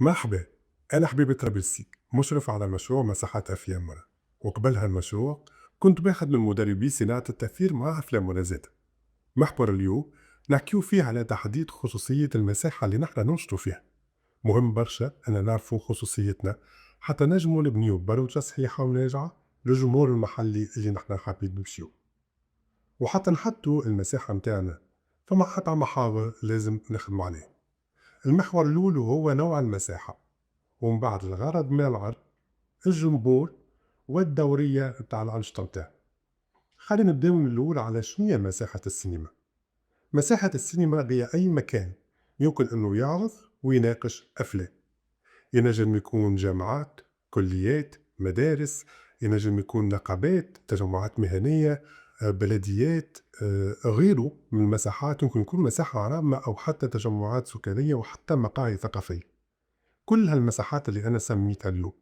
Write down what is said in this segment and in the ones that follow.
مرحبا، أنا حبيبة طرابلسي مشرف على مشروع مساحات أفلام مرة. وقبل هالمشروع كنت باخد من مدربي صناعة التأثير مع أفلام مرة ذات. محور اليوم نحكيو فيه على تحديد خصوصية المساحة اللي نحن ننشطو فيها. مهم برشا أن نعرفو خصوصيتنا حتى نجمو نبنيو بروجة صحيحة وناجعة للجمهور المحلي اللي نحن حابين نمشيو، وحتى نحددو المساحة متاعنا. فما حتى محاور لازم نخدمو عليه. المحور الأول هو نوع المساحة، ومن بعد الغرض من العرض، الجمهور، والدورية بتاع الأنشطة متاعه. خلينا نبداو من الأول على شنو هي مساحة السينما. مساحة السينما هي أي مكان يمكن أنه يعرض ويناقش أفلام. ينجم يكون جامعات، كليات، مدارس، ينجم يكون نقابات، تجمعات مهنية، بلديات، غيره من المساحات. يمكن يكون مساحة عامة أو حتى تجمعات سكانية وحتى مقاهي ثقافية. كل هالمساحات اللي أنا سميتها اليوم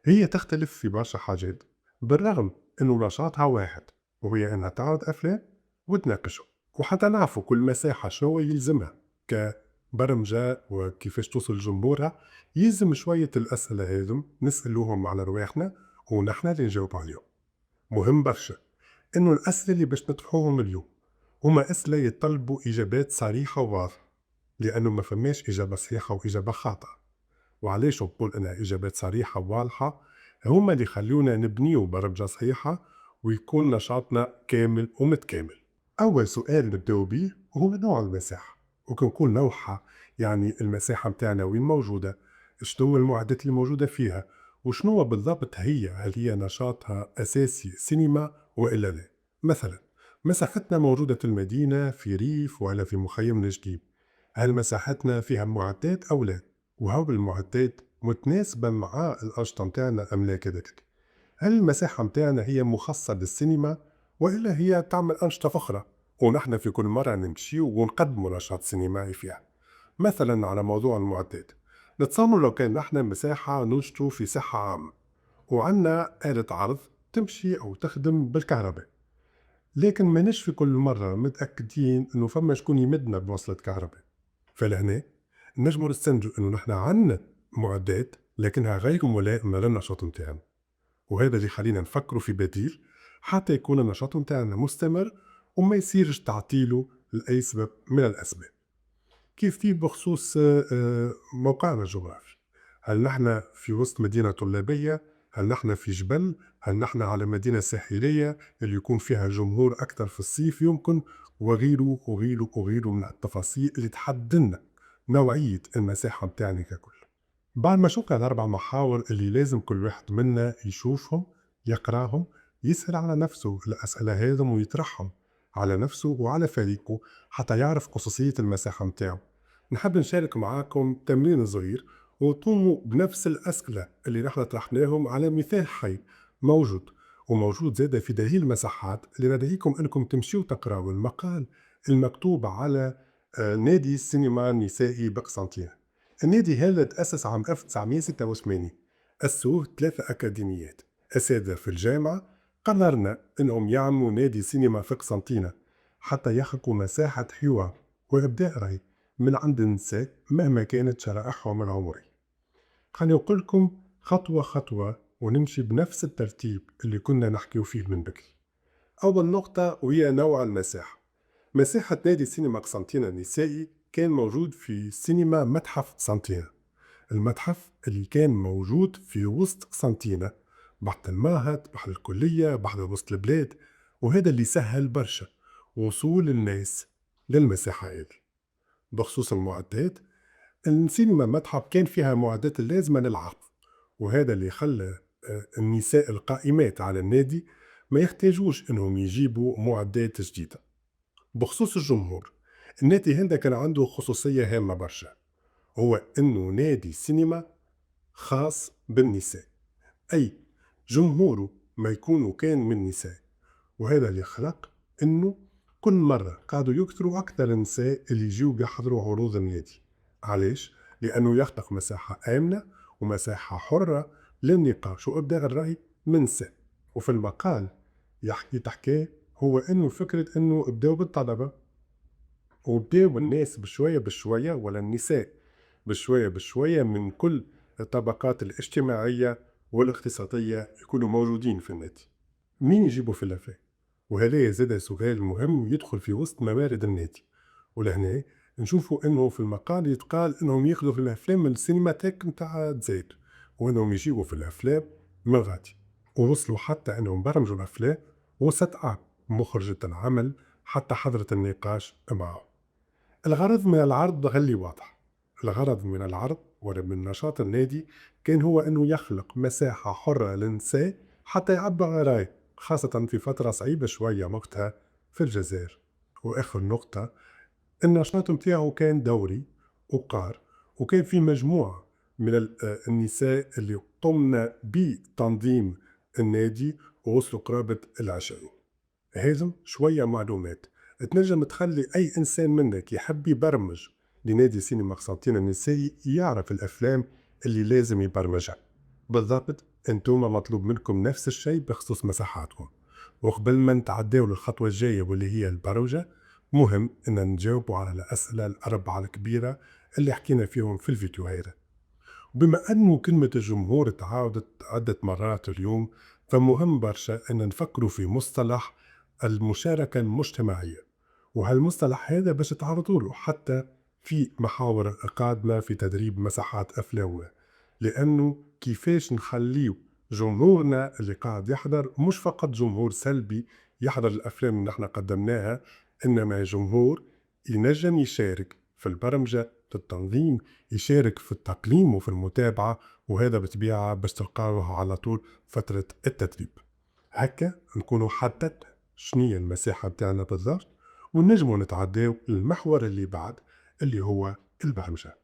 هي تختلف في برشا حاجات، بالرغم انه نشاطها واحد، وهي انها تعرض افلام وتناقشهم. وحتى نعرفوا كل مساحة شنو يلزمها كبرمجة وكيفاش توصل لجمهورها، يلزم شوية الأسئلة هذم نسألوهم على رواحنا ونحن اللي نجاوب عليهم. مهم برشا انه الأسئلة اللي باش نطرحوهم اليوم هما أسئلة يطلبوا إجابات صريحة وواضحة، لأنه ما فماش إجابة صحيحة وإجابة خاطئة. وعلاش نقول انها اجابات صريحه وواضحه؟ هما اللي يخلونا نبنيو برمجه صحيحه ويكون نشاطنا كامل ومتكامل. اول سؤال نبداو بيه هو نوع المساحه، وكنكون نوعها، يعني المساحه متاعنا وين موجوده، شنو المعدات اللي موجوده فيها، وشنو بالضبط هي، هل هي نشاطها اساسي سينما والا لا. مثلا مساحتنا موجوده في المدينه، في ريف ولا في مخيم نجديد، هل مساحتنا فيها معدات او لا، وهو المعدات متناسبة مع الأنشطة متاعنا أم لا كذلك. هل المساحة متاعنا هي مخصصة للسينما وإلا هي تعمل أنشطة أخرى، ونحن في كل مرة نمشي ونقدموا نشاط سينمائي فيها. مثلا على موضوع المعدات، نتصور لو كان نحن مساحة ننشطوا في صحة عامة وعنا آلة عرض تمشي أو تخدم بالكهرباء، لكن ماناش في كل مرة متأكدين أنه فما شكون يمدنا بوصلة كهرباء. فلهنا نجمو نستنتجو انه نحن عنا معدات لكنها غير ملائمة للنشاط متاعنا، وهذا اللي يخلينا نفكروا في بديل حتى يكون النشاط متاعنا مستمر وما يصيرش تعطيله لأي سبب من الأسباب. كيف في بخصوص موقعنا الجغرافي، هل نحن في وسط مدينة طلابية؟ هل نحن في جبل؟ هل نحن على مدينة ساحلية اللي يكون فيها جمهور أكثر في الصيف يمكن؟ وغيره وغيره وغيره من التفاصيل اللي تحددنا نوعية المساحة متاعنا ككل. بعد ما شفنا الأربع محاور اللي لازم كل واحد منا يشوفهم، يقراهم، يسأل على نفسه الأسئلة هذم ويطرحهم على نفسه وعلى فريقه حتى يعرف خصوصية المساحة متاعه، نحب نشارك معاكم تمرين صغير وتقوموا بنفس الأسئلة اللي نحن طرحناهم على مثال حي موجود، وموجود زادة في دليل المساحات اللي ندعيكم أنكم تمشيوا تقرأوا المقال المكتوب على نادي السينما النسائي بقسنطين. النادي هذا تأسس عام 1986، أسسوه 3 أكاديميات أساتذة في الجامعة. قررنا أنهم يعملوا نادي سينما في قسنطينة حتى يخلقوا مساحة حوار وإبداع رأي من عند النساء مهما كانت شرائحهم العمرية. خليني أقول لكم خطوة خطوة ونمشي بنفس الترتيب اللي كنا نحكيو فيه من بكري. أول نقطة وهي نوع المساحة. مساحة نادي سينما قسنطينة النسائي كان موجود في سينما متحف قسنطينة، المتحف اللي كان موجود في وسط قسنطينة، بحث المعهد، بحث الكلية، بحث وسط البلاد. وهذا اللي سهل برشا وصول الناس للمساحة هذه. بخصوص المعدات، السينما متحف كان فيها معدات اللازمة للعرض، وهذا اللي خلى النساء القائمات على النادي ما يحتاجوش انهم يجيبوا معدات جديدة. بخصوص الجمهور، النادي هندا كان عنده خصوصية هامة برشا، هو انه نادي سينما خاص بالنساء، اي جمهوره ما يكونوا كان من نساء. وهذا اللي خلق انه كل مرة قاعدوا يكثروا اكثر النساء اللي يجيوا بيحضروا عروض النادي. علاش؟ لانه يخلق مساحة امنة ومساحة حرة للنقاش وابداع الرأي من النساء. وفي المقال يحكي تحكي هو انه فكرة انه بداوا بالطلبة وبداوا الناس بشوية بشوية ولا النساء بشوية بشوية من كل الطبقات الاجتماعية والاقتصادية يكونوا موجودين في النادي. مين يجيبوا في الأفلام؟ وهذا زاد سؤال مهم يدخل في وسط موارد النادي. ولهنا نشوفوا انه في المقال يتقال انهم ياخذوا في الافلام من السينماتيك نتاع زايد، وانهم يجيبوا في الافلام من غادي، ووصلوا حتى انهم برمجوا الافلام وسط مخرجة العمل حتى حضرت النقاش معه. الغرض من العرض غلي واضح. الغرض من العرض ولا من نشاط النادي كان هو أنه يخلق مساحة حرة للنساء حتى يعبر عن رأيه، خاصة في فترة صعيبة شوية وقتها في الجزائر. وآخر نقطة، النشاط متاعه كان دوري وقار، وكان في مجموعة من النساء اللي قمنا بتنظيم النادي ووصلوا قرابة 20. هازم شوية معلومات تنجم تخلي أي إنسان منك يحب يبرمج لنادي سينما قسنطينة النسائي يعرف الأفلام اللي لازم يبرمجها. بالضبط أنتم مطلوب منكم نفس الشيء بخصوص مساحاتكم. وقبل ما نتعداو للخطوة الجاية واللي هي البرمجة، مهم أن نجاوبوا على الأسئلة الأربعة الكبيرة اللي حكينا فيهم في الفيديو هذا. وبما أنه كلمة الجمهور تعاودت عدة مرات اليوم، فمهم برشا أن نفكروا في مصطلح المشاركة المجتمعية، وهالمصطلح هذا باش تعرضوا له حتى في محاور قادمة في تدريب مساحات أفلامنا، لأنه كيفاش نخليو جمهورنا اللي قاعد يحضر مش فقط جمهور سلبي يحضر الأفلام اللي نحن قدمناها، إنما جمهور ينجم يشارك في البرمجة، في التنظيم، يشارك في التقييم وفي المتابعة، وهذا بطبيعة باش تلقاوه على طول فترة التدريب. هكا نكونوا حددنا شنية المساحة بتاعنا بالضبط، ونجموا نتعداو المحور اللي بعد اللي هو البرمجة.